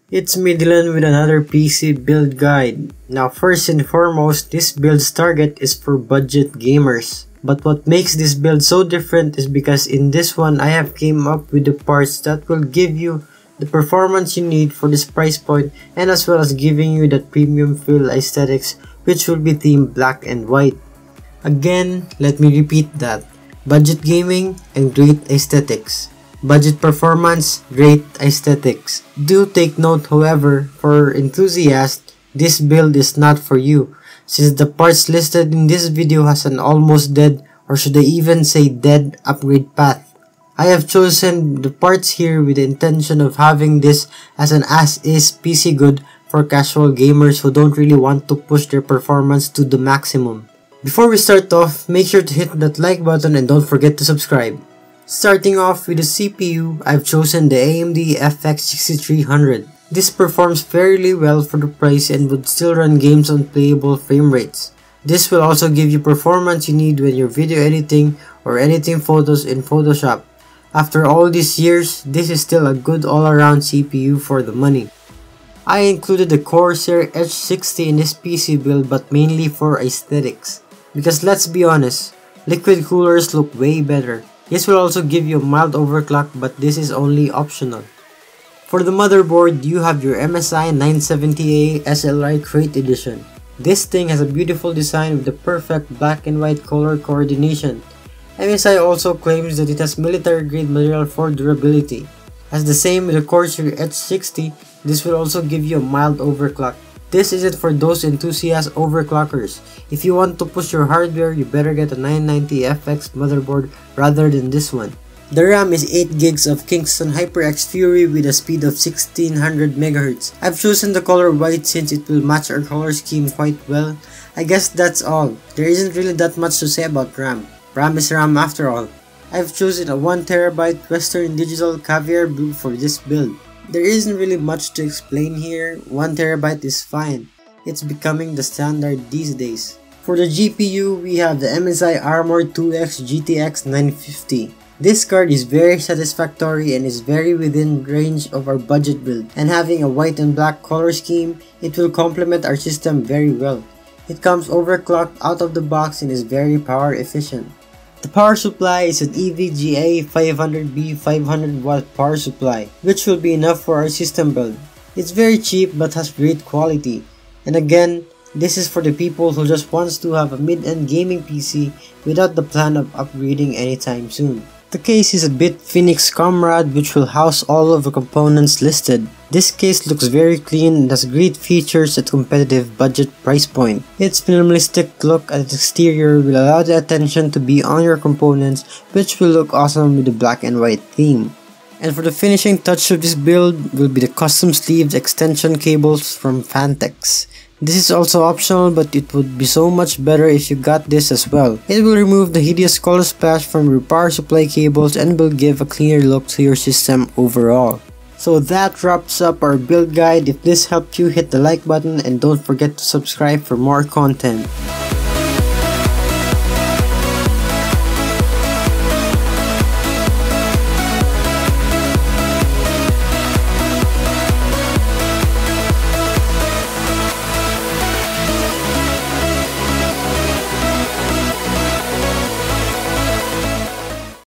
It's me Dylan with another PC build guide. Now first and foremost, this build's target is for budget gamers. But what makes this build so different is because in this one I have came up with the parts that will give you the performance you need for this price point, and as well as giving you that premium feel aesthetics which will be themed black and white. Again, let me repeat that. Budget gaming and great aesthetics. Budget performance, great aesthetics. Do take note, however, for enthusiasts, this build is not for you, since the parts listed in this video has an almost dead, or should I even say dead, upgrade path. I have chosen the parts here with the intention of having this as an as-is PC good for casual gamers who don't really want to push their performance to the maximum. Before we start off, make sure to hit that like button and don't forget to subscribe. Starting off with the CPU, I've chosen the AMD FX-6300. This performs fairly well for the price and would still run games on playable frame rates. This will also give you performance you need when you're video editing or editing photos in Photoshop. After all these years, this is still a good all-around CPU for the money. I included the Corsair Edge 60 in this PC build, but mainly for aesthetics. Because let's be honest, liquid coolers look way better. This will also give you a mild overclock, but this is only optional. For the motherboard, you have your MSI 970A SLI Crate Edition. This thing has a beautiful design with the perfect black and white color coordination. MSI also claims that it has military grade material for durability. As the same with the Corsair Edge 60, this will also give you a mild overclock. This isn't for those enthusiast overclockers. If you want to push your hardware, you better get a 990FX motherboard rather than this one. The RAM is 8GB of Kingston HyperX Fury with a speed of 1600MHz. I've chosen the color white since it will match our color scheme quite well. I guess that's all. There isn't really that much to say about RAM. RAM is RAM after all. I've chosen a 1TB Western Digital Caviar Blue for this build. There isn't really much to explain here. 1TB is fine. It's becoming the standard these days. For the GPU, we have the MSI Armor 2X GTX 950. This card is very satisfactory and is very within range of our budget build, and having a white and black color scheme, it will complement our system very well. It comes overclocked out of the box and is very power efficient. The power supply is an EVGA 500B 500W power supply, which will be enough for our system build. It's very cheap but has great quality. And again, this is for the people who just wants to have a mid-end gaming PC without the plan of upgrading anytime soon. The case is a bit Phoenix Comrade, which will house all of the components listed. This case looks very clean and has great features at competitive budget price point. Its minimalistic look at its exterior will allow the attention to be on your components, which will look awesome with the black and white theme. And for the finishing touch of this build will be the custom sleeved extension cables from Fantex. This is also optional, but it would be so much better if you got this as well. It will remove the hideous color splash from your power supply cables and will give a cleaner look to your system overall. So that wraps up our build guide. If this helped you, hit the like button and don't forget to subscribe for more content.